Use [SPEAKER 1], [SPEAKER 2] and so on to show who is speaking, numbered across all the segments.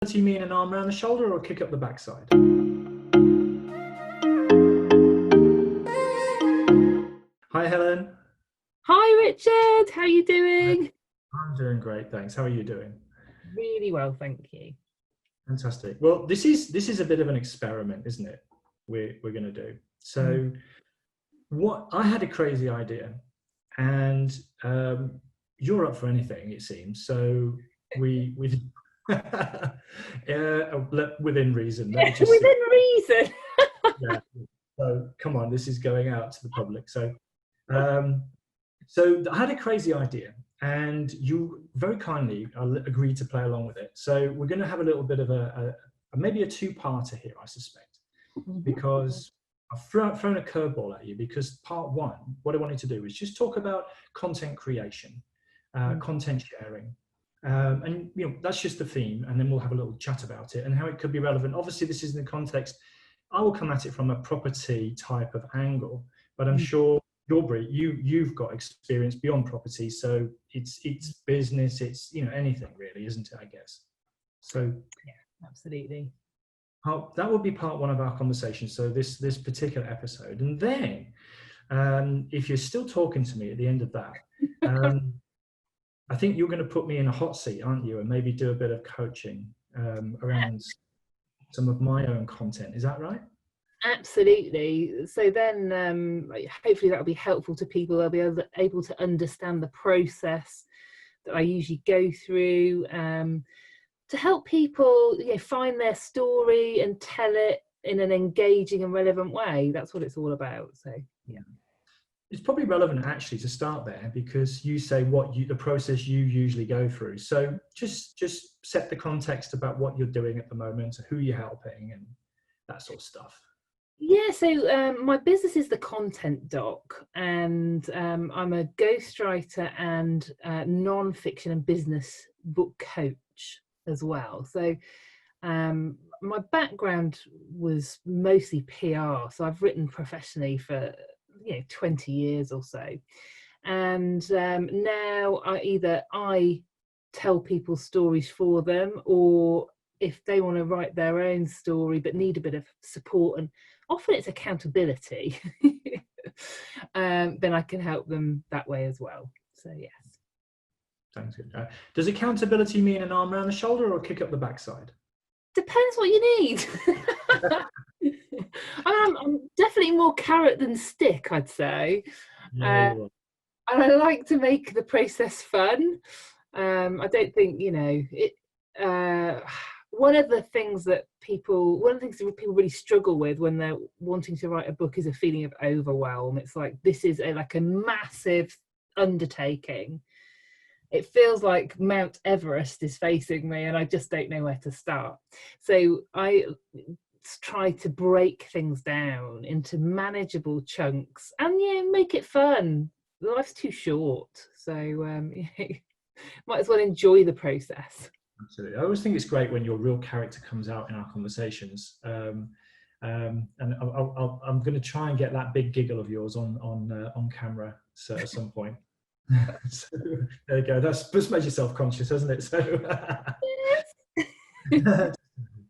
[SPEAKER 1] Do you mean an arm around the shoulder or a kick up the backside? Hi, Helen.
[SPEAKER 2] Hi, Richard. How are you doing?
[SPEAKER 1] I'm doing great, thanks. How are you doing?
[SPEAKER 2] Really well, thank you.
[SPEAKER 1] Fantastic. Well, this is a bit of an experiment, isn't it? We're going to do. So, what I had a crazy idea, and you're up for anything, it seems. So we within reason. Let me just
[SPEAKER 2] Within reason.
[SPEAKER 1] yeah. So come on, this is going out to the public. Um, so I had a crazy idea, and you very kindly agreed to play along with it. So we're going to have a little bit of maybe a two-parter here, I suspect, because I've thrown a curveball at you. Because part one, what I wanted to do is just talk about content creation, content sharing. And that's just the theme, and then we'll have a little chat about it and how it could be relevant. Obviously, this is in the context. I will come at it from a property type of angle, but I'm sure you've got experience beyond property, so it's business, it's anything really, isn't it? I guess. So
[SPEAKER 2] yeah, absolutely.
[SPEAKER 1] That would be part one of our conversation. So this particular episode, and then if you're still talking to me at the end of that. I think you're going to put me in a hot seat, aren't you? And maybe do a bit of coaching around some of my own content. Is that right?
[SPEAKER 2] Absolutely. So then hopefully that'll be helpful to people. They'll be able to understand the process that I usually go through to help people find their story and tell it in an engaging and relevant way. That's what it's all about. So yeah.
[SPEAKER 1] It's probably relevant actually to start there, because you say the process you usually go through. So just set the context about what you're doing at the moment, who you're helping, and that sort of stuff.
[SPEAKER 2] Yeah, so my business is the Content Doc, and I'm a ghostwriter and non-fiction and business book coach as well. So my background was mostly PR, so I've written professionally for 20 years or so, and now I tell people stories for them, or if they want to write their own story but need a bit of support, and often it's accountability, then I can help them that way as well. So yes.
[SPEAKER 1] Sounds good. Does accountability mean an arm around the shoulder or a kick up the backside?
[SPEAKER 2] Depends what you need. I'm definitely more carrot than stick, I'd say. And I like to make the process fun. I don't think it. One of the things that people really struggle with when they're wanting to write a book is a feeling of overwhelm. It's like this is like a massive undertaking. It feels like Mount Everest is facing me and I just don't know where to start. So I try to break things down into manageable chunks and make it fun. Life's too short, so might as well enjoy the process.
[SPEAKER 1] Absolutely. I always think it's great when your real character comes out in our conversations. And I'm going to try and get that big giggle of yours on camera at some point. So, there you go. That's just made you self-conscious, hasn't it? So,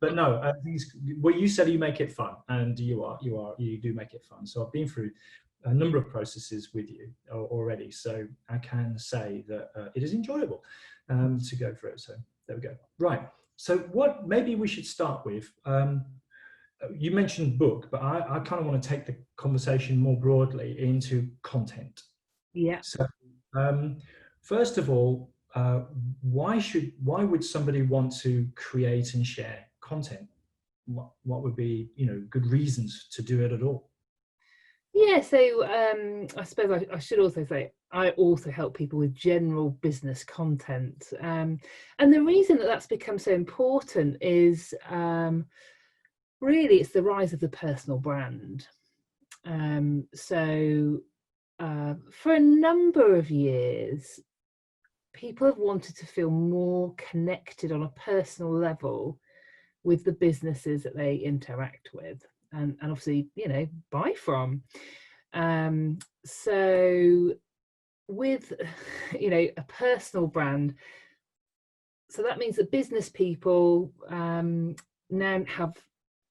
[SPEAKER 1] but no, I think well, you said you make it fun, and you do make it fun. So I've been through a number of processes with you already, so I can say that it is enjoyable to go through it. So there we go. Right. So what maybe we should start with. You mentioned book, but I kind of want to take the conversation more broadly into content.
[SPEAKER 2] Yeah.
[SPEAKER 1] So first of all, why would somebody want to create and share content? What would be good reasons to do it at all?
[SPEAKER 2] Yeah, so I suppose I should also say I also help people with general business content, and the reason that that's become so important is really it's the rise of the personal brand. So for a number of years, people have wanted to feel more connected on a personal level with the businesses that they interact with and obviously buy from. So with a personal brand, so that means that business people now have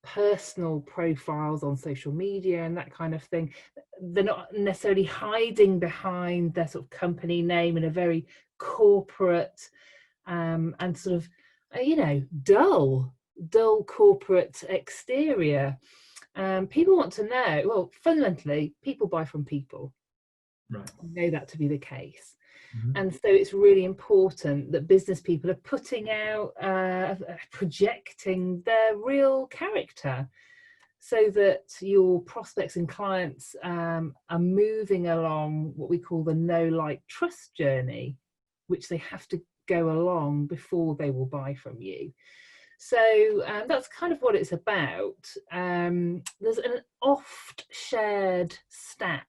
[SPEAKER 2] personal profiles on social media and that kind of thing. They're not necessarily hiding behind their sort of company name in a very corporate and sort of, you know, dull corporate exterior. People want to know, well, fundamentally, people buy from people.
[SPEAKER 1] Right.
[SPEAKER 2] I know that to be the case. And so it's really important that business people are putting out, projecting their real character, so that your prospects and clients are moving along what we call the know, like, trust journey, which they have to go along before they will buy from you. So that's kind of what it's about. There's an oft shared stat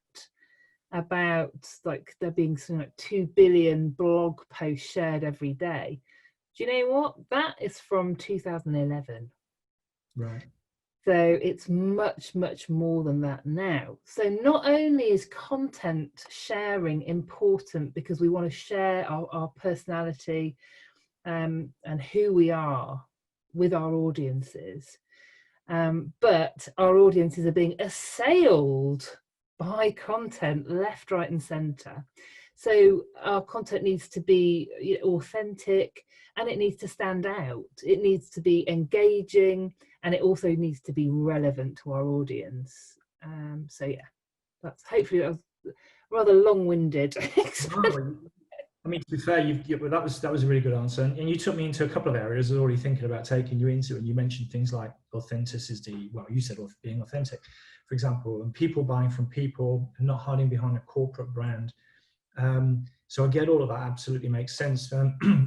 [SPEAKER 2] about, like, there being something like 2 billion blog posts shared every day. Do you know what? That is from 2011.
[SPEAKER 1] Right.
[SPEAKER 2] So it's much, much more than that now. So not only is content sharing important because we want to share our personality and who we are with our audiences, but our audiences are being assailed by content left, right and centre. So our content needs to be authentic, and it needs to stand out. It needs to be engaging, and it also needs to be relevant to our audience. So yeah, that's hopefully that was rather long-winded.
[SPEAKER 1] I mean, to be fair, that was a really good answer, and you took me into a couple of areas I was already thinking about taking you into, and you mentioned things like authenticity. Well, you said being authentic, for example, and people buying from people and not hiding behind a corporate brand. So I get all of that. Absolutely makes sense.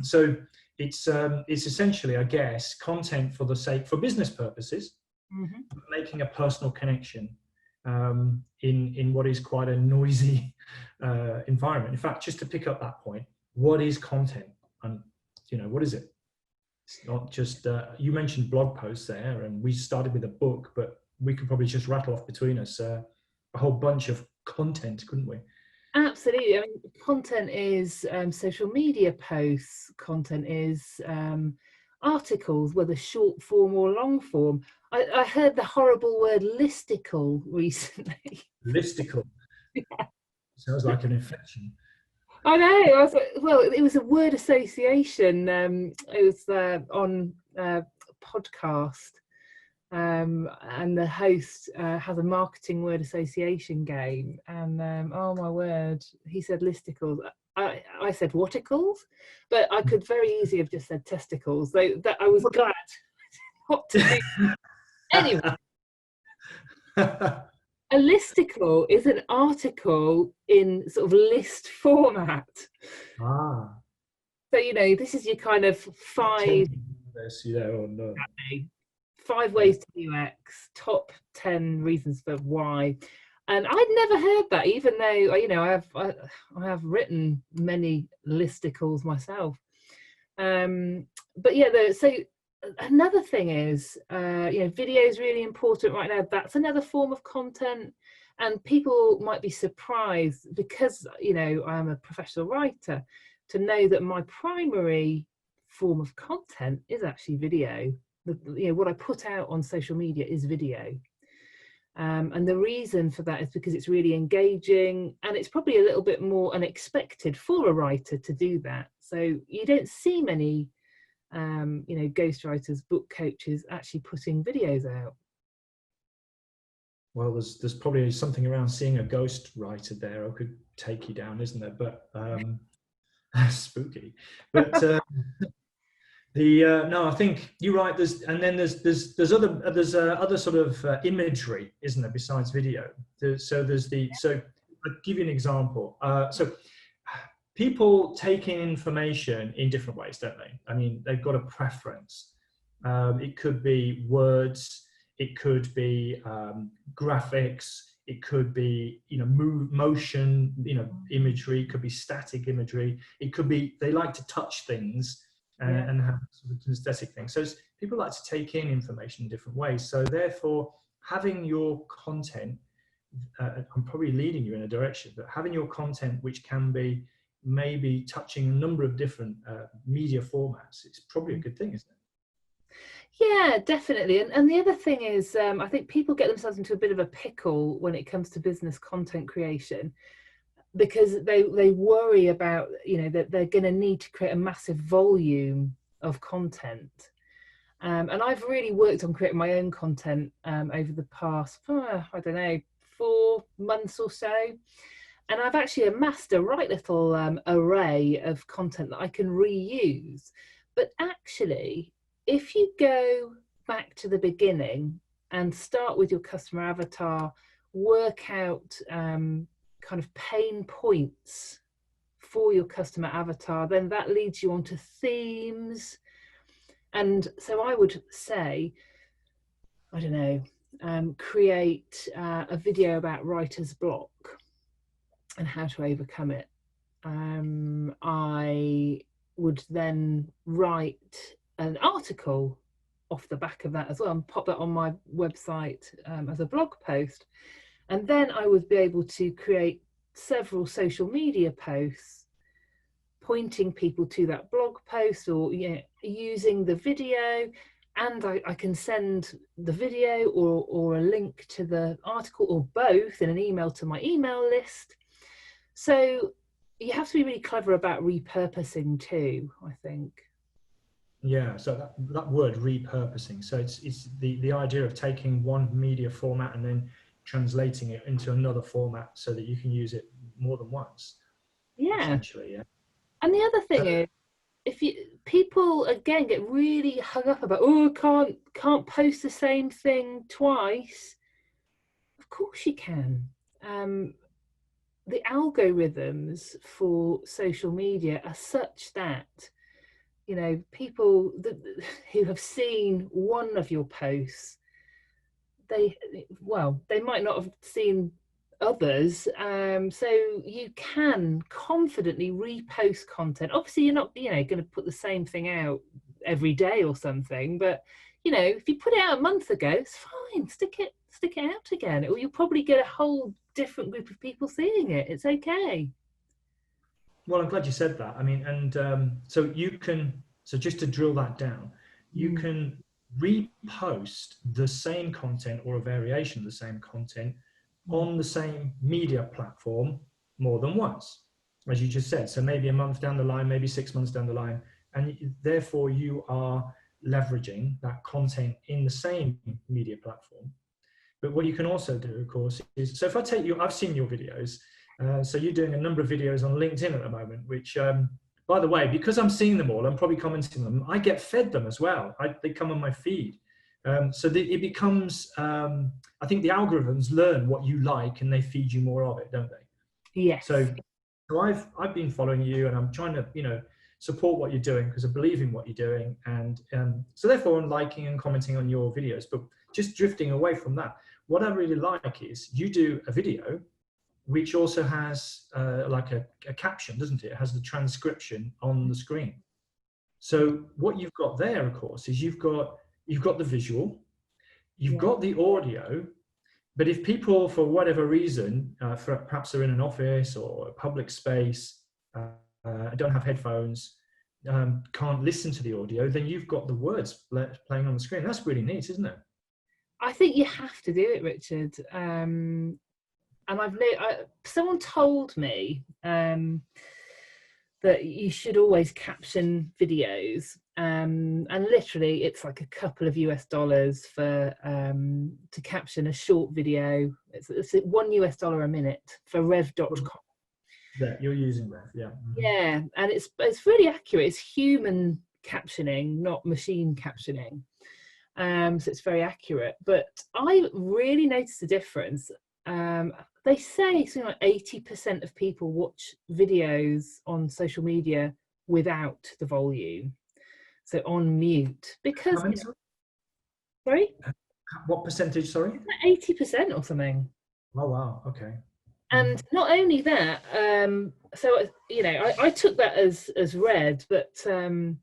[SPEAKER 1] So it's essentially, I guess, content for business purposes, making a personal connection in what is quite a noisy environment. In fact, just to pick up that point, what is content, and what is it? It's not just you mentioned blog posts there, and we started with a book, but we could probably just rattle off between us a whole bunch of content, couldn't we?
[SPEAKER 2] Absolutely. I mean, content is social media posts. Content is articles, whether short form or long form. I heard the horrible word listicle recently.
[SPEAKER 1] Listicle. Yeah. Sounds like an infection.
[SPEAKER 2] I know. I was like, well, it was a word association. It was on a podcast, and the host has a marketing word association game. And oh my word, he said listicles. I said whaticles, but I could very easily have just said testicles. That I was glad not to do. Anyway, a listicle is an article in sort of list format. So this is your kind of 5 ways to UX, top 10 reasons for why. And I'd never heard that, even though I have written many listicles myself. But yeah, so another thing is, video is really important right now. That's another form of content, and people might be surprised because I am a professional writer to know that my primary form of content is actually video. What I put out on social media is video. And the reason for that is because it's really engaging, and it's probably a little bit more unexpected for a writer to do that. So you don't see many ghostwriters, book coaches actually putting videos out.
[SPEAKER 1] Well, there's probably something around seeing a ghost writer there. I could take you down, isn't there? But spooky. But no, I think you're right. There's other sort of imagery, isn't there, besides video? So I'll give you an example. So people take in information in different ways, don't they? I mean, they've got a preference. It could be words, it could be graphics, it could be motion, imagery, it could be static imagery, it could be they like to touch things and have sort of aesthetic things. So people like to take in information in different ways. So therefore, having your content, I'm probably leading you in a direction, but having your content which can be maybe touching a number of different media formats, it's probably a good thing, isn't it?
[SPEAKER 2] Yeah, definitely. And the other thing is, I think people get themselves into a bit of a pickle when it comes to business content creation, because they worry about, that they're going to need to create a massive volume of content. And I've really worked on creating my own content over the past, I don't know, 4 months or so. And I've actually amassed a right little array of content that I can reuse. But actually, if you go back to the beginning and start with your customer avatar, work out kind of pain points for your customer avatar, then that leads you onto themes. And so I would say, I don't know, create a video about writer's block and how to overcome it. I would then write an article off the back of that as well and pop that on my website as a blog post. And then I would be able to create several social media posts pointing people to that blog post, or using the video, and I can send the video or a link to the article, or both, in an email to my email list. So you have to be really clever about repurposing too, I think.
[SPEAKER 1] Yeah, so that word repurposing, so it's the idea of taking one media format and then translating it into another format so that you can use it more than once.
[SPEAKER 2] Yeah.
[SPEAKER 1] Essentially, yeah.
[SPEAKER 2] And the other thing is, if people again get really hung up about, can't post the same thing twice. Of course you can. The algorithms for social media are such that, people who have seen one of your posts, they might not have seen others. So you can confidently repost content. Obviously, you're not, going to put the same thing out every day or something, but if you put it out a month ago, it's fine. Stick it out again, or you'll probably get a whole different group of people seeing it. It's okay.
[SPEAKER 1] Well, I'm glad you said that. I mean, and so just to drill that down, you can repost the same content or a variation of the same content on the same media platform more than once, as you just said. So maybe a month down the line, maybe 6 months down the line, and therefore you are leveraging that content in the same media platform. But what you can also do, of course, is, so if I take I've seen your videos. So you're doing a number of videos on LinkedIn at the moment, which, by the way, because I'm seeing them all, I'm probably commenting them, I get fed them as well. They come on my feed. So it becomes, I think the algorithms learn what you like and they feed you more of it, don't they?
[SPEAKER 2] Yes.
[SPEAKER 1] So I've been following you, and I'm trying to, support what you're doing because I believe in what you're doing. And so therefore I'm liking and commenting on your videos. But just drifting away from that, what I really like is you do a video which also has like a caption, doesn't it? It has the transcription on the screen. So what you've got there, of course, is you've got the visual, you've got the audio, but if people, for whatever reason, perhaps they're in an office or a public space, don't have headphones, can't listen to the audio, then you've got the words playing on the screen. That's really neat, isn't it?
[SPEAKER 2] I think you have to do it, Richard. And someone told me that you should always caption videos, and literally it's like a couple of US$ for to caption a short video. It's $1 a minute for rev.com.
[SPEAKER 1] Yeah, you're using Rev, yeah.
[SPEAKER 2] Yeah, and it's really accurate. It's human captioning, not machine captioning. So it's very accurate. But I really noticed a difference. They say something like 80% of people watch videos on social media without the volume, so on mute. Because sorry,
[SPEAKER 1] what percentage? Sorry,
[SPEAKER 2] 80% or something.
[SPEAKER 1] Oh wow, okay.
[SPEAKER 2] And not only that, so I took that as read, but on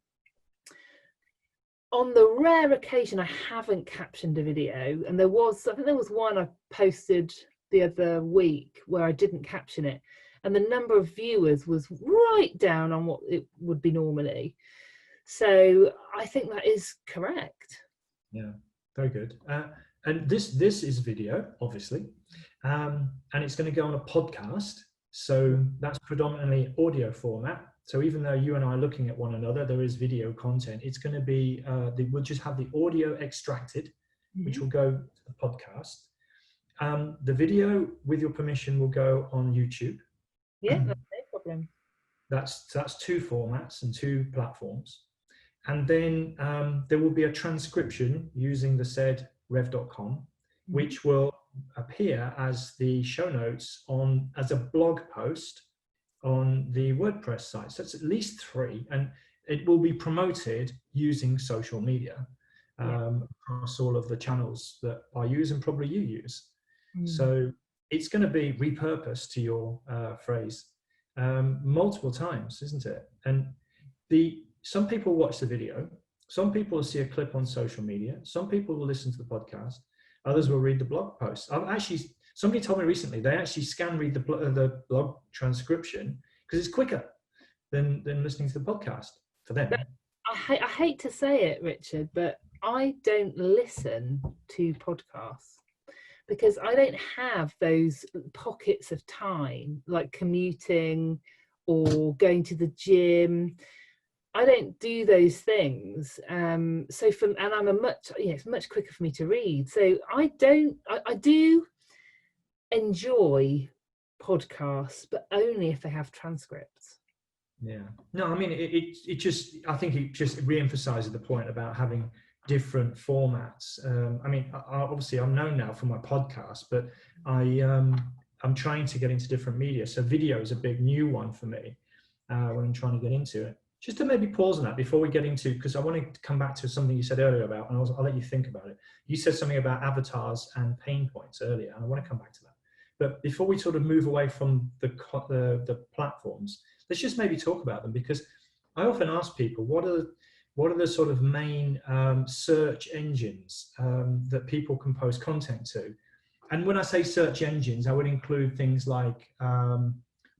[SPEAKER 2] the rare occasion I haven't captioned a video, and I think there was one I posted the other week where I didn't caption it, and the number of viewers was right down on what it would be normally. So I think that is correct.
[SPEAKER 1] Yeah, very good. And this is video, obviously, and it's going to go on a podcast. So that's predominantly audio format. So even though you and I are looking at one another, there is video content. It's going to be, we'll just have the audio extracted, which will go to the podcast. The video, with your permission, will go on YouTube.
[SPEAKER 2] Yeah, that's no problem.
[SPEAKER 1] That's 2 formats and 2 platforms. And then there will be a transcription using the said rev.com, which will appear as the show notes as a blog post on the WordPress site. So it's at least 3, and it will be promoted using social media across all of the channels that I use and probably you use. So it's going to be repurposed, to your phrase, multiple times, isn't it? And some people watch the video, some people will see a clip on social media, some people will listen to the podcast, others will read the blog post. Somebody told me recently they actually read the blog transcription because it's quicker than listening to the podcast for them.
[SPEAKER 2] I hate to say it, Richard, but I don't listen to podcasts because I don't have those pockets of time, like commuting or going to the gym. I don't do those things. And it's much quicker for me to read. So I do enjoy podcasts, but only if they have transcripts.
[SPEAKER 1] Yeah. No, I mean, I think it just re-emphasizes the point about having different formats. I mean, obviously I'm known now for my podcast, but I'm trying to get into different media. So video is a big new one for me when I'm trying to get into it. Just to maybe pause on that before we get into, because I want to come back to something you said earlier about, and I'll let you think about it. You said something about avatars and pain points earlier, and I want to come back to that. But before we sort of move away from the platforms, let's just maybe talk about them, because I often ask people, what are the sort of main search engines that people can post content to? And when I say search engines, I would include things like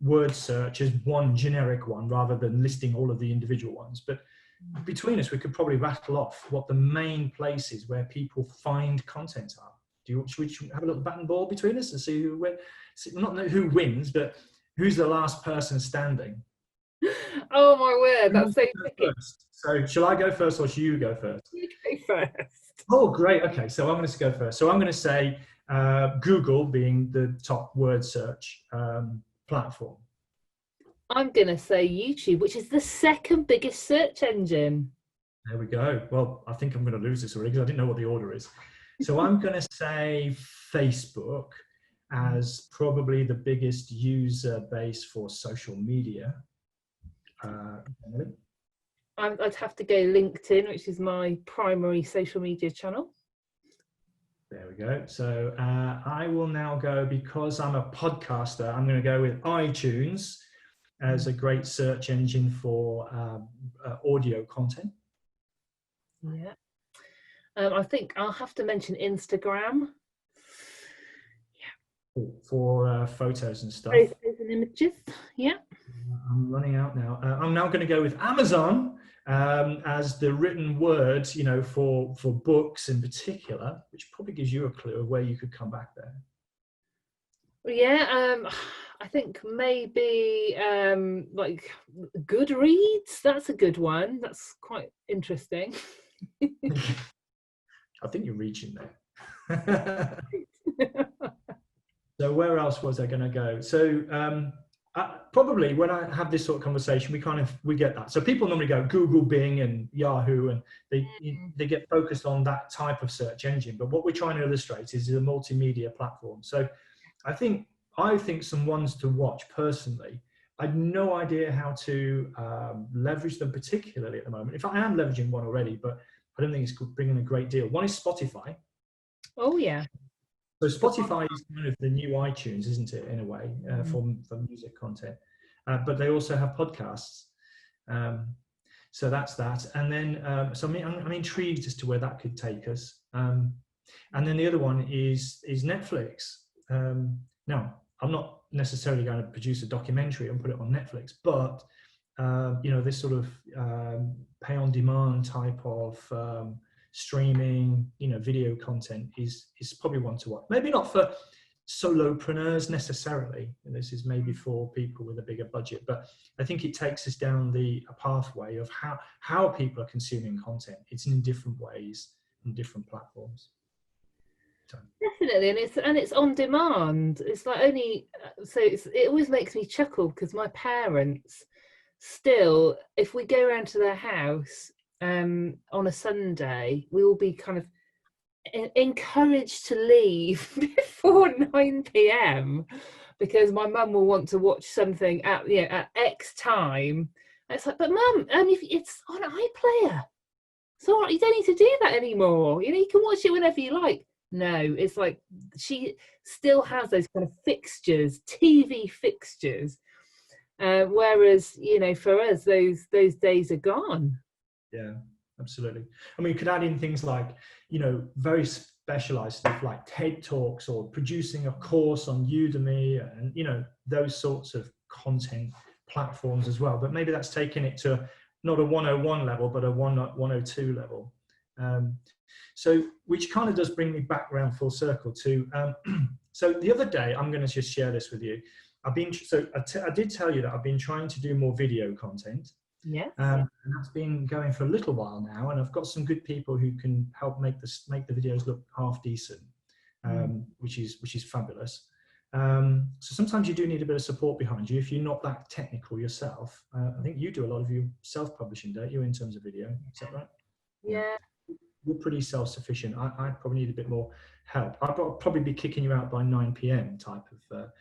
[SPEAKER 1] word search as one generic one rather than listing all of the individual ones. But between us, we could probably rattle off what the main places where people find content are. Should we have a little bat and ball between us and see not who wins, but who's the last person standing?
[SPEAKER 2] Oh my word, that's so tricky.
[SPEAKER 1] So shall I go first or should you go first?
[SPEAKER 2] You go first.
[SPEAKER 1] Oh, great. Okay, so I'm going to go first. So I'm going to say Google being the top word search platform.
[SPEAKER 2] I'm going to say YouTube, which is the second biggest search engine.
[SPEAKER 1] There we go. Well, I think I'm going to lose this already because I didn't know what the order is. So I'm going to say Facebook as probably the biggest user base for social media.
[SPEAKER 2] I'd have to go LinkedIn, which is my primary social media channel.
[SPEAKER 1] There we go. So I will now go, because I'm a podcaster, I'm going to go with iTunes as a great search engine for audio content.
[SPEAKER 2] Yeah. I think I'll have to mention Instagram.
[SPEAKER 1] Yeah. For photos and stuff.
[SPEAKER 2] Photos and images. Yeah.
[SPEAKER 1] I'm running out now. I'm now going to go with Amazon as the written word, for books in particular, which probably gives you a clue of where you could come back there.
[SPEAKER 2] Yeah, I think maybe like Goodreads. That's a good one. That's quite interesting.
[SPEAKER 1] I think you're reaching there. So where else was I going to go? So probably when I have this sort of conversation, we get that. So people normally go Google, Bing, and Yahoo, and they get focused on that type of search engine. But what we're trying to illustrate is a multimedia platform. So I think some ones to watch personally. I have no idea how to leverage them particularly at the moment. In fact, I am leveraging one already, but I don't think it's bringing a great deal. One is Spotify.
[SPEAKER 2] Oh yeah.
[SPEAKER 1] So Spotify is kind of the new iTunes, isn't it, in a way, for music content. But they also have podcasts. So that's that. And then, so I'm intrigued as to where that could take us. And then the other one is Netflix. Now, I'm not necessarily going to produce a documentary and put it on Netflix, but this sort of pay on demand type of streaming, video content is probably one to watch. Maybe not for solopreneurs necessarily. This is maybe for people with a bigger budget, but I think it takes us down a pathway of how people are consuming content. It's in different ways and different platforms. So.
[SPEAKER 2] Definitely, and it's on demand. It's like it always makes me chuckle because my parents still, if we go around to their house on a Sunday, we will be kind of encouraged to leave before 9 p.m. because my mum will want to watch something at X time. And it's like, but mum, it's on iPlayer, so you don't need to do that anymore. You can watch it whenever you like. No, it's like she still has those kind of fixtures, TV fixtures, whereas for us those days are gone.
[SPEAKER 1] Yeah, absolutely. I mean, you could add in things like very specialized stuff like TED Talks or producing a course on Udemy and those sorts of content platforms as well. But maybe that's taking it to not a 101 level, but a 102 level. So, which kind of does bring me back around full circle to, so the other day, I'm going to just share this with you. I did tell you that I've been trying to do more video content.
[SPEAKER 2] Yeah.
[SPEAKER 1] And that's been going for a little while now. And I've got some good people who can help make the videos look half decent, which is fabulous. So sometimes you do need a bit of support behind you if you're not that technical yourself. I think you do a lot of your self-publishing, don't you, in terms of video? Is that right?
[SPEAKER 2] Yeah.
[SPEAKER 1] You're pretty self-sufficient. I probably need a bit more help. I'll probably be kicking you out by 9 p.m. type of.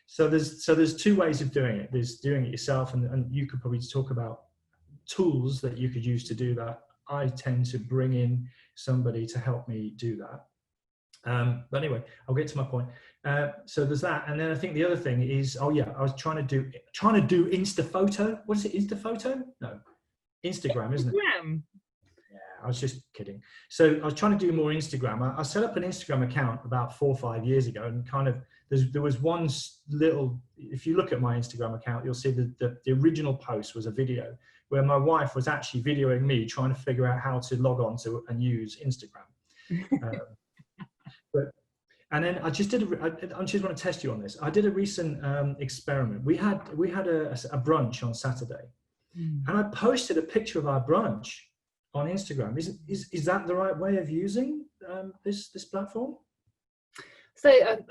[SPEAKER 1] So there's two ways of doing it. There's doing it yourself, and you could probably talk about tools that you could use to do that. I tend to bring in somebody to help me do that. But anyway, I'll get to my point. So there's that, and then I think the other thing is, I was trying to do Instaphoto. What is it? Instaphoto? No. Instagram, isn't it? Yeah, I was just kidding. So I was trying to do more Instagram. I set up an Instagram account about 4 or 5 years ago, and kind of there was one little. If you look at my Instagram account, you'll see the original post was a video where my wife was actually videoing me trying to figure out how to log on to and use Instagram. And then I just I just want to test you on this. I did a recent experiment. We had a brunch on Saturday. And I posted a picture of our brunch on Instagram. Is that the right way of using this platform?
[SPEAKER 2] So I'm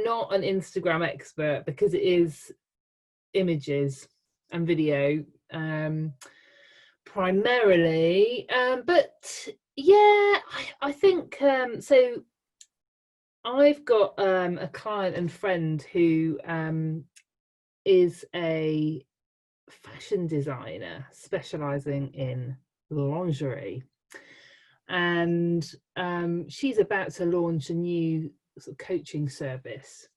[SPEAKER 2] not an Instagram expert because it is images and video primarily. But yeah, I think so. I've got a client and friend who is a fashion designer specializing in lingerie, and she's about to launch a new sort of coaching service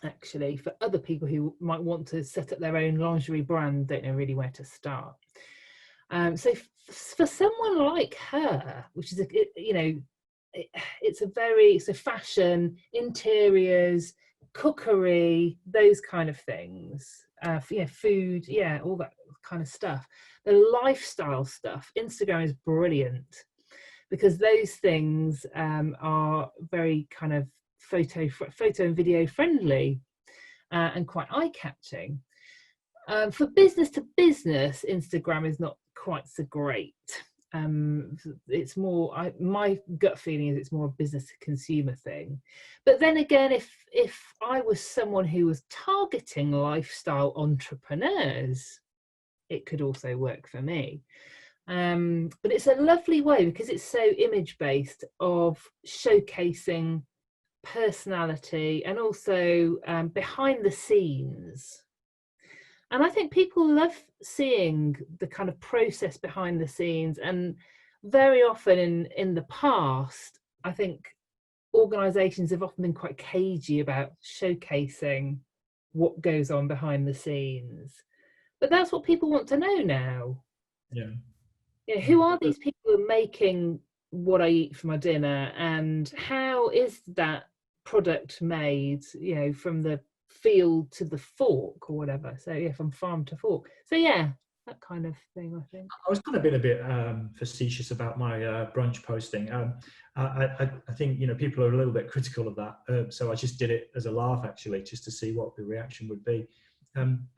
[SPEAKER 2] actually for other people who might want to set up their own lingerie brand, don't know really where to start. So for someone like her, which is it's fashion, interiors, cookery, those kind of things, food, all that kind of stuff. The lifestyle stuff, Instagram is brilliant because those things are very kind of photo and video friendly and quite eye-catching. For business to business, Instagram is not quite so great. It's more, my gut feeling is it's more a business to consumer thing. But then again, if I was someone who was targeting lifestyle entrepreneurs, it could also work for me. But it's a lovely way because it's so image based of showcasing personality and also behind the scenes. And I think people love seeing the kind of process behind the scenes. And very often in the past, I think organisations have often been quite cagey about showcasing what goes on behind the scenes. But that's what people want to know now.
[SPEAKER 1] Yeah.
[SPEAKER 2] Who are these people who are making what I eat for my dinner and how is that product made, you know, from the field to the fork or whatever. So yeah, from farm to fork. So yeah, that kind of thing, I think.
[SPEAKER 1] I was kind of being a bit facetious about my brunch posting. I think, you know, people are a little bit critical of that. So I just did it as a laugh, actually, just to see what the reaction would be.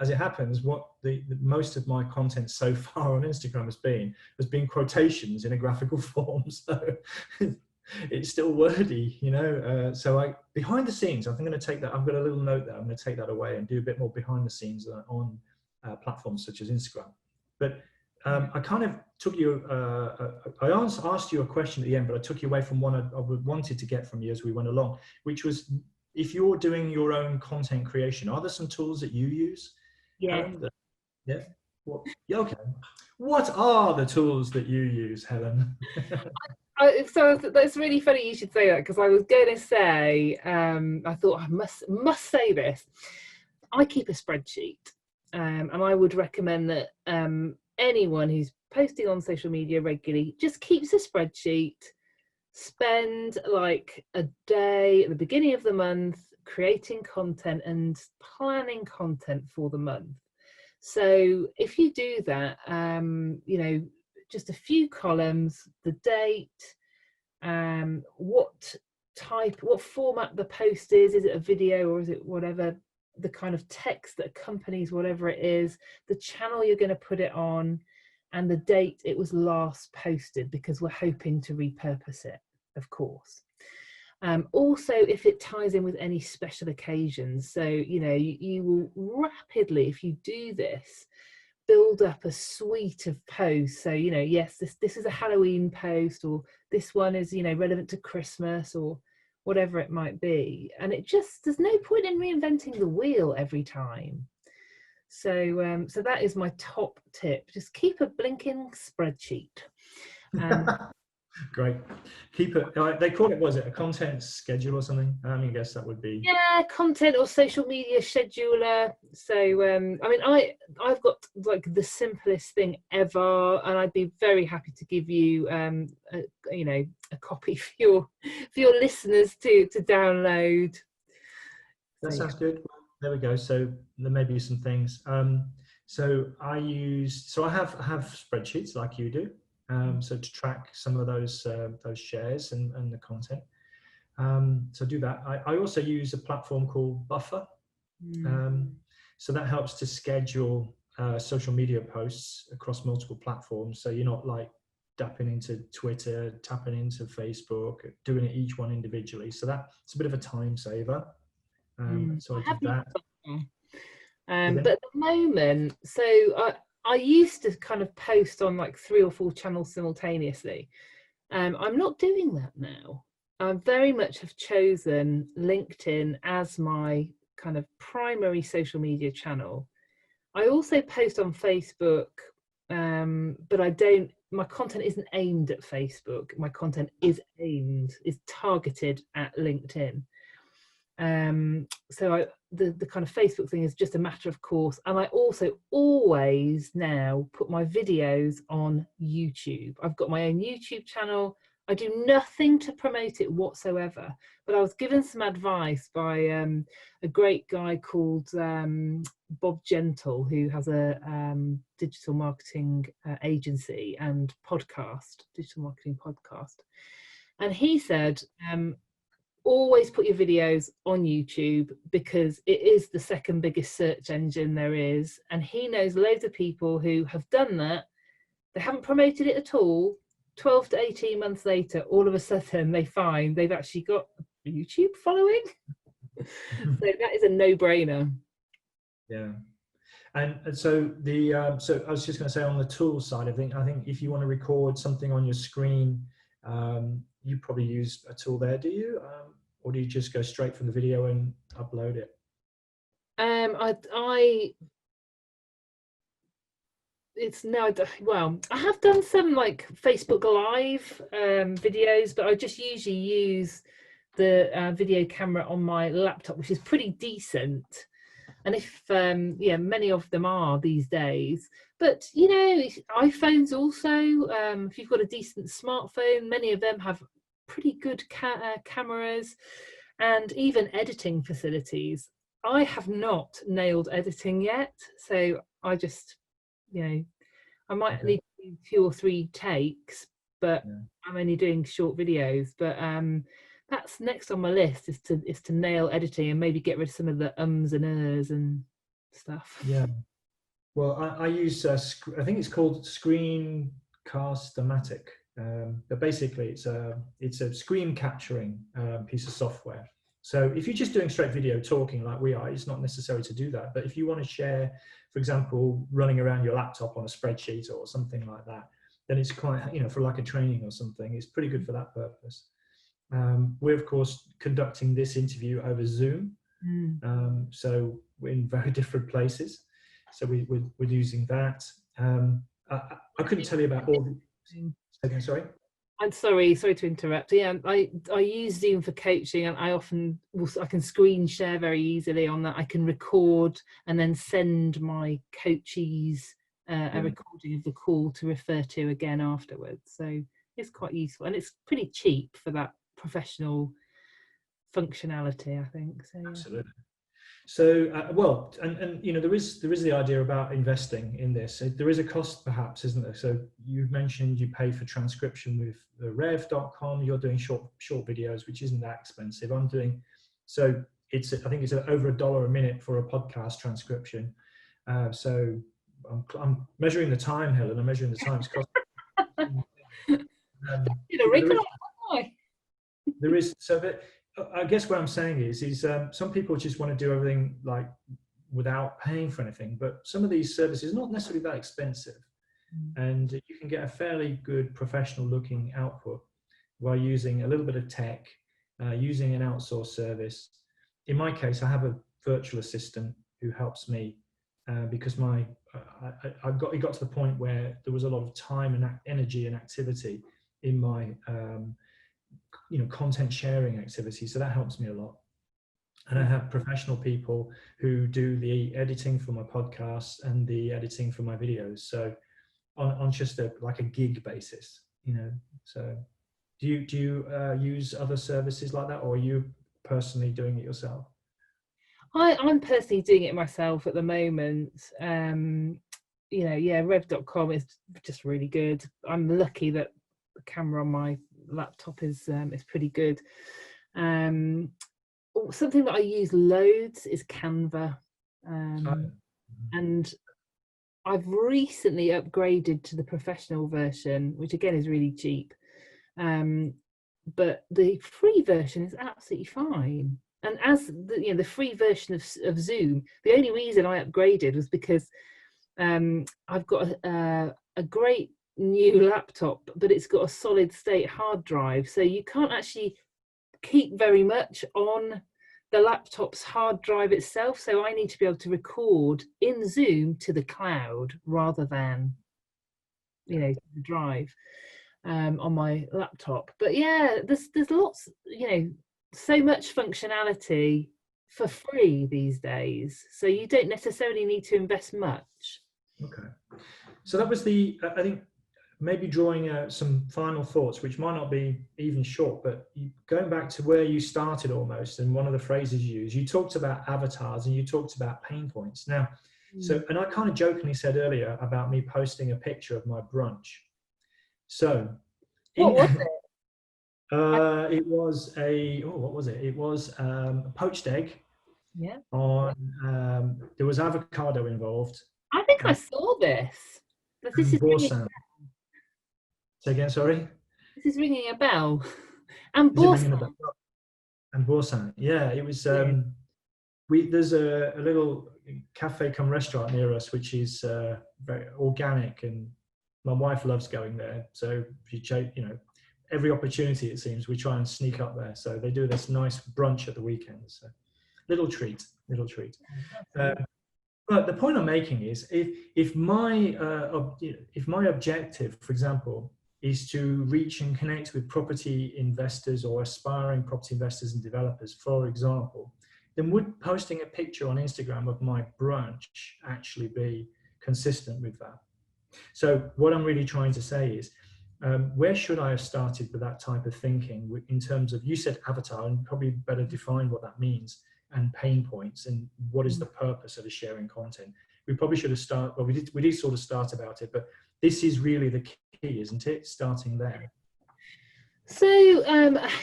[SPEAKER 1] As it happens, what the most of my content so far on Instagram has been quotations in a graphical form. So it's still wordy, you know. So behind the scenes, I think I'm going to take that. I've got a little note there. I'm going to take that away and do a bit more behind the scenes on platforms such as Instagram. But I kind of took you, I asked you a question at the end, but I took you away from one I wanted to get from you as we went along, which was, if you're doing your own content creation, are there some tools that you use?
[SPEAKER 2] Yeah.
[SPEAKER 1] Helen, yeah. Yeah, okay. What are the tools that you use, Helen?
[SPEAKER 2] So that's really funny you should say that, because I was going to say, I thought I must say this. I keep a spreadsheet, and I would recommend that anyone who's posting on social media regularly just keeps a spreadsheet. Spend like a day at the beginning of the month creating content and planning content for the month. So if you do that, you know, just a few columns, the date, what format the post is it a video or is it whatever, the kind of text that accompanies whatever it is, the channel you're going to put it on, and the date it was last posted, because we're hoping to repurpose it, of course. Also, if it ties in with any special occasions, so you know, you will rapidly, if you do this, build up a suite of posts. So you know, yes, this is a Halloween post, or this one is, you know, relevant to Christmas or whatever it might be, and it just, there's no point in reinventing the wheel every time. So so that is my top tip: just keep a blinking spreadsheet.
[SPEAKER 1] Great. Keep it. They call it, was it a content schedule or something? I mean, I guess that would be.
[SPEAKER 2] Yeah, content or social media scheduler. So I mean, I've got like the simplest thing ever, and I'd be very happy to give you you know, a copy for your listeners to download.
[SPEAKER 1] That sounds good. There we go. So there may be some things. So I have spreadsheets like you do. So to track some of those shares and the content. So do that. I also use a platform called Buffer. So that helps to schedule social media posts across multiple platforms. So you're not like tapping into Twitter, tapping into Facebook, doing it each one individually. So that's a bit of a time saver. So I did that.
[SPEAKER 2] But at the moment, so I used to kind of post on like 3 or 4 channels simultaneously. I'm not doing that now. I very much have chosen LinkedIn as my kind of primary social media channel. I also post on Facebook, but my content isn't aimed at Facebook. My content is targeted at LinkedIn. So the kind of Facebook thing is just a matter of course, and I also always now put my videos on YouTube. I've got my own YouTube channel. I do nothing to promote it whatsoever, but I was given some advice by a great guy called Bob Gentle, who has a digital marketing agency and digital marketing podcast, and he said, always put your videos on YouTube because it is the second biggest search engine there is. And he knows loads of people who have done that. They haven't promoted it at all. 12 to 18 months later, all of a sudden they find they've actually got a YouTube following. So that is a no-brainer.
[SPEAKER 1] Yeah. And so so I was just going to say, on the tools side, I think if you want to record something on your screen, you probably use a tool there, do you? Or do you just go straight from the video and upload it?
[SPEAKER 2] I have done some like Facebook Live videos, but I just usually use the video camera on my laptop, which is pretty decent. And if many of them are these days. But you know, iPhones also, if you've got a decent smartphone, many of them have pretty good cameras, and even editing facilities. I have not nailed editing yet, so I just, you know, I might need to do 2 or 3 takes, but I'm only doing short videos. But that's next on my list, is to nail editing and maybe get rid of some of the ums and ers and stuff.
[SPEAKER 1] Yeah. Well, I use I think it's called Screencast-O-Matic, but basically it's a screen capturing piece of software. So if you're just doing straight video talking like we are, it's not necessary to do that. But if you want to share, for example, running around your laptop on a spreadsheet or something like that, then it's quite, you know, for like a training or something, it's pretty good for that purpose. We're of course conducting this interview over Zoom, so we're in very different places. So we're using that. I couldn't tell you about all the... Okay, sorry?
[SPEAKER 2] I'm sorry to interrupt. Yeah, I use Zoom for coaching, and I can screen share very easily on that. I can record and then send my coachees a recording of the call to refer to again afterwards. So it's quite useful, and it's pretty cheap for that professional functionality, I think. So, yeah.
[SPEAKER 1] Absolutely. So, well, and you know, there is the idea about investing in this. There is a cost, perhaps, isn't there? So you mentioned you pay for transcription with the rev.com. You're doing short videos, which isn't that expensive. I'm doing, so I think it's over $1 a minute for a podcast transcription. So I'm measuring the time, Helen. I'm measuring the time. It's cost. There is, so that, I guess what I'm saying is some people just want to do everything like without paying for anything, but some of these services are not necessarily that expensive, and you can get a fairly good professional looking output while using a little bit of tech, using an outsourced service. In my case, I have a virtual assistant who helps me because it got to the point where there was a lot of time and energy and activity in my content sharing activity, so that helps me a lot. And I have professional people who do the editing for my podcasts and the editing for my videos, so on just like a gig basis, you know. So do you use other services like that, or are you personally doing it yourself?
[SPEAKER 2] I'm personally doing it myself at the moment. Rev.com is just really good. I'm lucky that the camera on my laptop is pretty good. Something that I use loads is Canva, and I've recently upgraded to the professional version, which again is really cheap, but the free version is absolutely fine. And as the free version of Zoom, the only reason I upgraded was because I've got a great new laptop, but it's got a solid state hard drive, so you can't actually keep very much on the laptop's hard drive itself. So I need to be able to record in Zoom to the cloud rather than the drive on my laptop. But yeah, there's lots, so much functionality for free these days, so you don't necessarily need to invest much.
[SPEAKER 1] Okay, so that was I think maybe drawing some final thoughts, which might not be even short, but going back to where you started almost, and one of the phrases you used, you talked about avatars and you talked about pain points. Now, and I kind of jokingly said earlier about me posting a picture of my brunch. So,
[SPEAKER 2] what was it?
[SPEAKER 1] It was what was it? It was a poached egg.
[SPEAKER 2] Yeah.
[SPEAKER 1] There was avocado involved.
[SPEAKER 2] I think I saw this. But this is
[SPEAKER 1] Borsan. Say again, sorry?
[SPEAKER 2] This is ringing a bell. And Borsan.
[SPEAKER 1] And Borsan, yeah. It was, there's a little cafe come restaurant near us, which is very organic, and my wife loves going there. So, every opportunity, it seems, we try and sneak up there. So they do this nice brunch at the weekends. So, little treat. But the point I'm making is, if my objective, for example, is to reach and connect with property investors or aspiring property investors and developers, for example, then would posting a picture on Instagram of my brunch actually be consistent with that? So what I'm really trying to say is, where should I have started with that type of thinking in terms of, you said avatar, and probably better define what that means, and pain points, and what is the purpose of sharing content. We probably should have started, well, we did sort of start about it, but this is really the key, isn't it? Starting there.
[SPEAKER 2] So,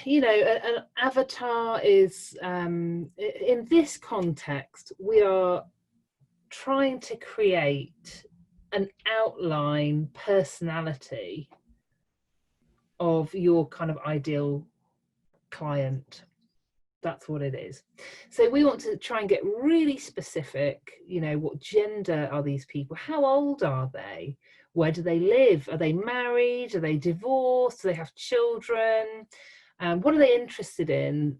[SPEAKER 2] you know, an avatar is, in this context, we are trying to create an outline personality of your kind of ideal client. That's what it is. So we want to try and get really specific, you know, what gender are these people? How old are they? Where do they live? Are they married? Are they divorced? Do they have children? What are they interested in?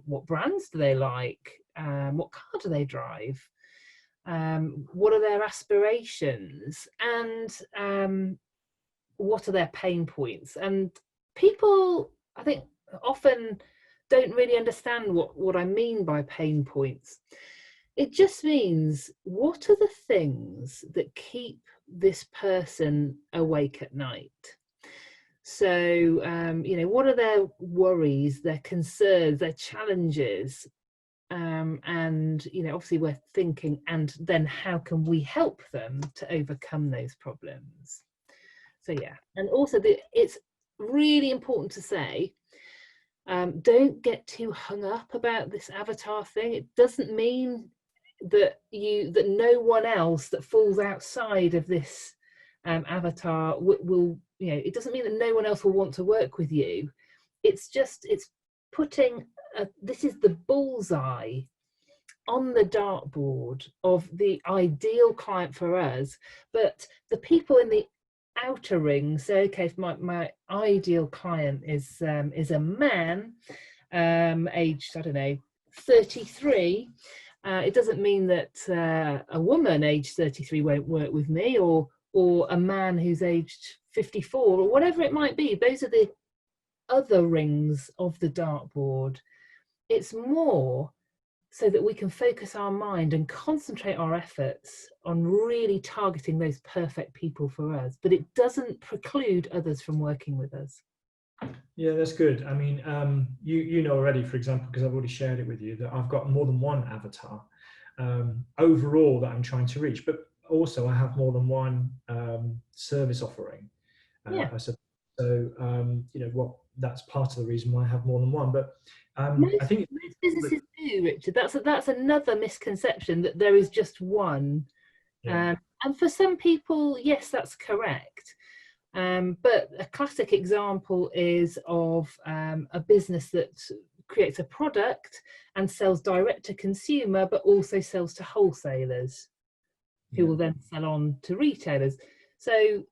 [SPEAKER 2] What brands do they like? What car do they drive? What are their aspirations? And what are their pain points? And people, I think, often don't really understand what I mean by pain points. It just means, what are the things that keep this person awake at night? So, you know, what are their worries, their concerns, their challenges? And, you know, obviously we're thinking, and then how can we help them to overcome those problems? So, yeah. And also it's really important to say, don't get too hung up about this avatar thing. It doesn't mean that no one else that falls outside of this avatar will, you know, it doesn't mean that no one else will want to work with you. It's just, it's putting this is the bullseye on the dartboard of the ideal client for us, but the people in the outer ring. So, okay, if my ideal client is a man, aged, I don't know, 33. It doesn't mean that a woman aged 33 won't work with me, or a man who's aged 54, or whatever it might be. Those are the other rings of the dartboard. It's more so that we can focus our mind and concentrate our efforts on really targeting those perfect people for us, but it doesn't preclude others from working with us.
[SPEAKER 1] Yeah, that's good. I mean, you know already, for example, because I've already shared it with you, that I've got more than one avatar overall that I'm trying to reach, but also I have more than one service offering.
[SPEAKER 2] Yeah.
[SPEAKER 1] So, you know, that's part of the reason why I have more than one. But I think
[SPEAKER 2] most businesses do, Richard. That's another misconception, that there is just one.
[SPEAKER 1] Yeah.
[SPEAKER 2] And for some people, yes, that's correct. But a classic example is of a business that creates a product and sells direct to consumer, but also sells to wholesalers who will then sell on to retailers. So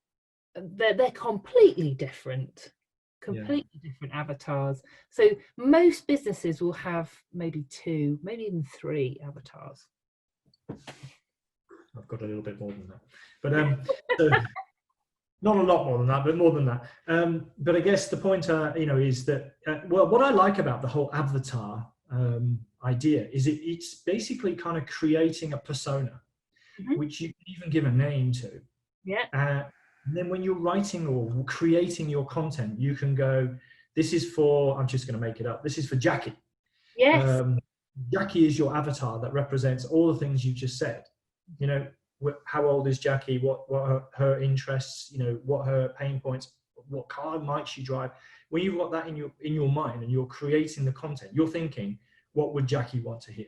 [SPEAKER 2] they're completely different different avatars. So most businesses will have maybe 2, maybe even 3 avatars.
[SPEAKER 1] I've got a little bit more than that, but so, not a lot more than that, but more than that. But I guess the point, you know, is that well, what I like about the whole avatar idea is it's basically kind of creating a persona, which you can even give a name to.
[SPEAKER 2] Yeah.
[SPEAKER 1] And then when you're writing or creating your content, you can go, this is for, I'm just going to make it up, this is for Jackie.
[SPEAKER 2] Yes.
[SPEAKER 1] Jackie is your avatar that represents all the things you just said. You know, how old is Jackie? What are her interests? You know, what her pain points? What car might she drive? When you've got that in your mind and you're creating the content, you're thinking, what would Jackie want to hear?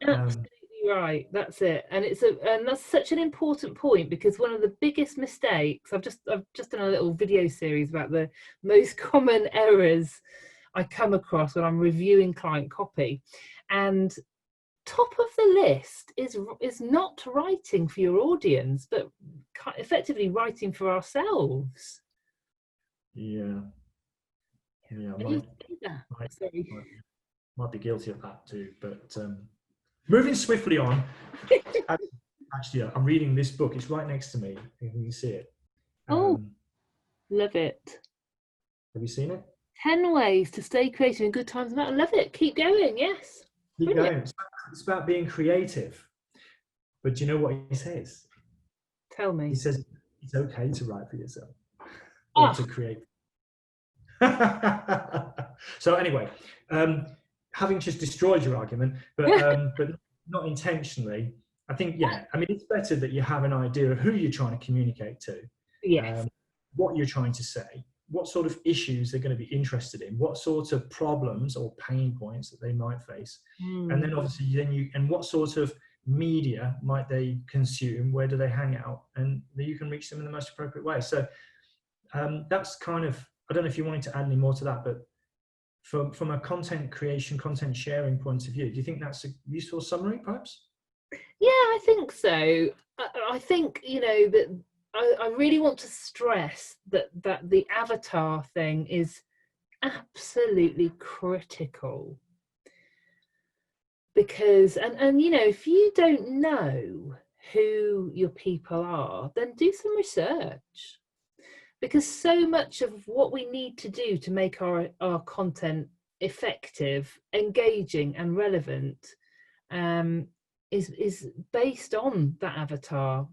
[SPEAKER 2] Absolutely right. That's it. And and that's such an important point, because one of the biggest mistakes, I've just done a little video series about the most common errors I come across when I'm reviewing client copy, and top of the list is not writing for your audience, but effectively writing for ourselves.
[SPEAKER 1] Yeah. Might be guilty of that too, but moving swiftly on. Actually, I'm reading this book. It's right next to me. You can see it.
[SPEAKER 2] Love it.
[SPEAKER 1] Have you seen it?
[SPEAKER 2] 10 Ways to Stay Creative in Good Times and Bad. I love it. Keep going. Yes.
[SPEAKER 1] Keep going. It's about being creative. But do you know what he says?
[SPEAKER 2] Tell me.
[SPEAKER 1] He says it's okay to write for yourself or to create. So anyway, having just destroyed your argument, but not intentionally, I think, yeah, I mean, it's better that you have an idea of who you're trying to communicate to,
[SPEAKER 2] Yes.
[SPEAKER 1] what you're trying to say, what sort of issues they're going to be interested in, what sorts of problems or pain points that they might face. And then obviously and what sort of media might they consume, where do they hang out, and that you can reach them in the most appropriate way. So that's kind of, I don't know if you wanted to add any more to that, but from a content creation, content sharing point of view, do you think that's a useful summary, perhaps?
[SPEAKER 2] Yeah, I think so. I think, that I really want to stress that the avatar thing is absolutely critical. Because, and if you don't know who your people are, then do some research. Because so much of what we need to do to make our content effective, engaging and relevant is based on that avatar.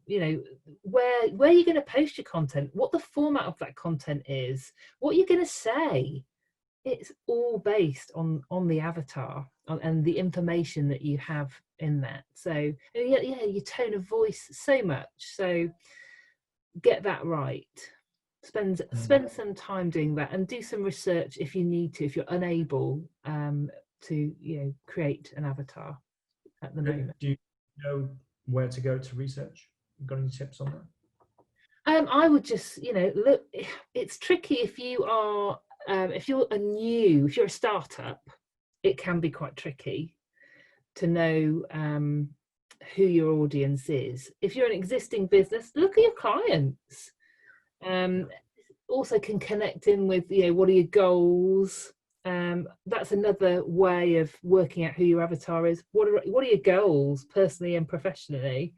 [SPEAKER 2] Where you're going to post your content, what the format of that content is, what you're going to say. It's all based on the avatar and the information that you have in that. So yeah, your tone of voice, so much. So get that right. Spend some time doing that, and do some research if you need to, if you're unable to create an avatar at the moment.
[SPEAKER 1] Do you know where to go to research? Got any tips on
[SPEAKER 2] that? I would just look. It's tricky if you are if you're a startup. It can be quite tricky to know who your audience is. If you're an existing business, look at your clients. Also can connect in with what are your goals. That's another way of working out who your avatar is. What are your goals personally and professionally,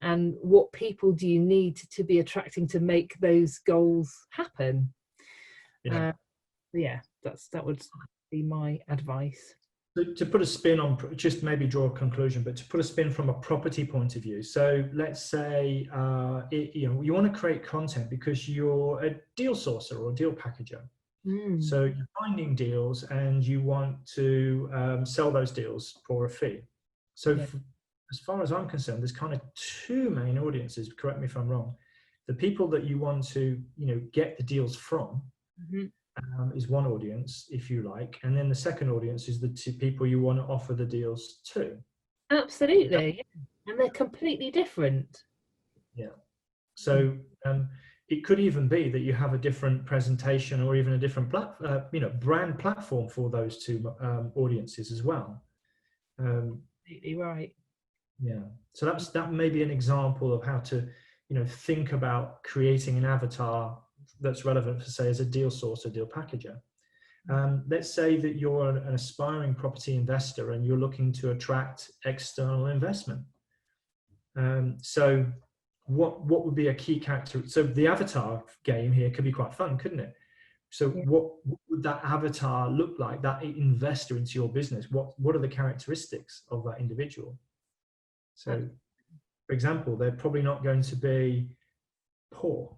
[SPEAKER 2] and what people do you need to be attracting to make those goals happen? That would be my advice.
[SPEAKER 1] To put a spin on, just maybe draw a conclusion, but to put a spin from a property point of view. So let's say you want to create content because you're a deal sourcer or a deal packager. So you're finding deals and you want to sell those deals for a fee. So as far as I'm concerned, there's kind of two main audiences. Correct me if I'm wrong. The people that you want to get the deals from. Is one audience, if you like, and then the second audience is the two people you want to offer the deals to.
[SPEAKER 2] Absolutely, and they're completely different.
[SPEAKER 1] Yeah. So it could even be that you have a different presentation or even a different brand platform for those two audiences as well.
[SPEAKER 2] Completely right.
[SPEAKER 1] Yeah. So that may be an example of how to think about creating an avatar that's relevant for, say, as a deal sourcer, deal packager. Let's say that you're an aspiring property investor and you're looking to attract external investment. So what would be a key character? So the avatar game here could be quite fun, couldn't it? So what would that avatar look like, that investor into your business? What are the characteristics of that individual? So, for example, they're probably not going to be poor.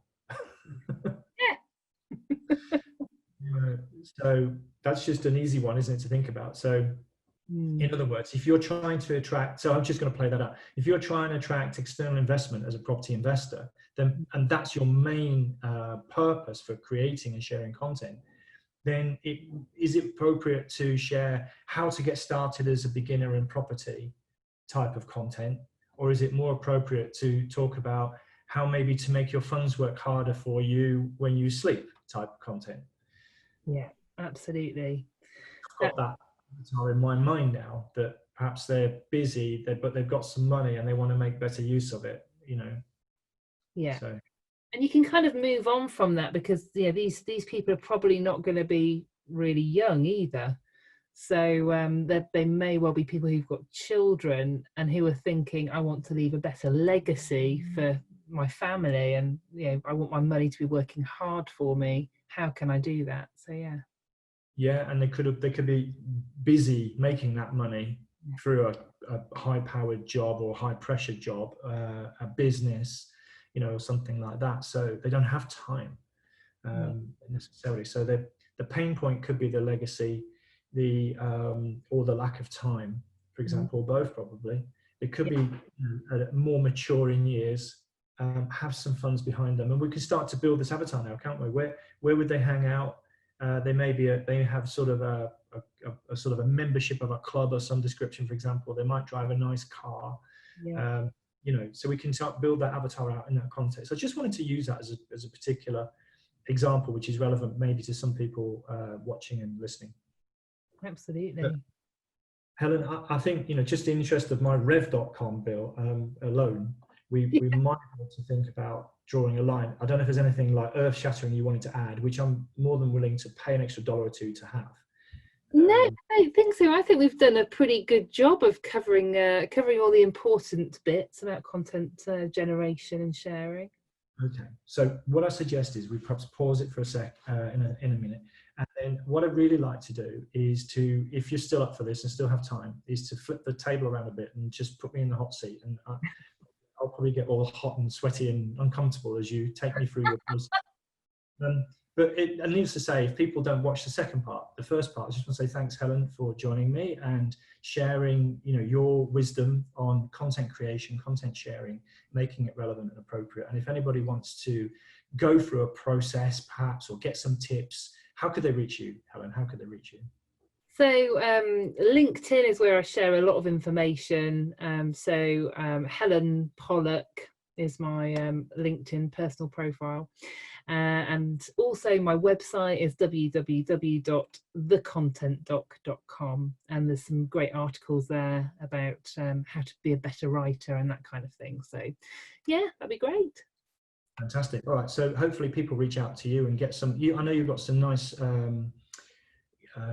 [SPEAKER 1] So that's just an easy one, isn't it, to think about? So in other words, if you're trying to attract, so I'm just going to play that up. If you're trying to attract external investment as a property investor, then, and that's your main purpose for creating and sharing content, then is it appropriate to share how to get started as a beginner in property type of content? Or is it more appropriate to talk about how maybe to make your funds work harder for you when you sleep type of content?
[SPEAKER 2] Yeah, absolutely.
[SPEAKER 1] I've got that avatar in my mind now, that perhaps they're busy, but they've got some money and they want to make better use of it,
[SPEAKER 2] Yeah.
[SPEAKER 1] So.
[SPEAKER 2] And you can kind of move on from that, because these people are probably not going to be really young either. So they may well be people who've got children and who are thinking, I want to leave a better legacy for my family, and I want my money to be working hard for me. How can I do that? So yeah,
[SPEAKER 1] and they could be busy making that money through a high-powered job or high-pressure job, a business, you know, or something like that. So they don't have time necessarily. So the pain point could be the legacy, or the lack of time, for example, both probably. It could be more mature in years, have some funds behind them, and we can start to build this avatar now, can't we? Where would they hang out? They have sort of a sort of a membership of a club of some description, for example. They might drive a nice car. You know, so we can start build that avatar out in that context. I just wanted to use that as a particular example, which is relevant maybe to some people watching and listening.
[SPEAKER 2] Absolutely.
[SPEAKER 1] But, Helen, I think, you know, just in the interest of my rev.com bill alone, we might want to think about drawing a line. I don't know if there's anything like earth-shattering you wanted to add, which I'm more than willing to pay an extra $1 or $2 to have.
[SPEAKER 2] No, I don't think so. I think we've done a pretty good job of covering all the important bits about content generation and sharing.
[SPEAKER 1] Okay, so what I suggest is we perhaps pause it for a sec in a minute, and then what I'd really like to do is to, if you're still up for this and still have time, is to flip the table around a bit and just put me in the hot seat, and I'll probably get all hot and sweaty and uncomfortable as you take me through your process. But needless to say, if people don't watch the second part, the first part, I just want to say thanks, Helen, for joining me and sharing, you know, your wisdom on content creation, content sharing, making it relevant and appropriate. And if anybody wants to go through a process, perhaps, or get some tips, how could they reach you, Helen? How could they reach you?
[SPEAKER 2] So LinkedIn is where I share a lot of information. Helen Pollock is my LinkedIn personal profile. And also my website is www.thecontentdoc.com, and there's some great articles there about how to be a better writer and that kind of thing. So yeah, that'd be great.
[SPEAKER 1] Fantastic. All right, so hopefully people reach out to you and get some, I know you've got some nice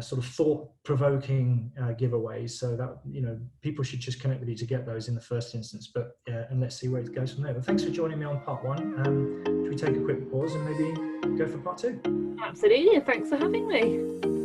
[SPEAKER 1] sort of thought-provoking giveaways, so that, you know, people should just connect with you to get those in the first instance. But and let's see where it goes from there. But thanks for joining me on part 1. Should we take a quick pause and maybe go for part 2?
[SPEAKER 2] Absolutely, thanks for having me.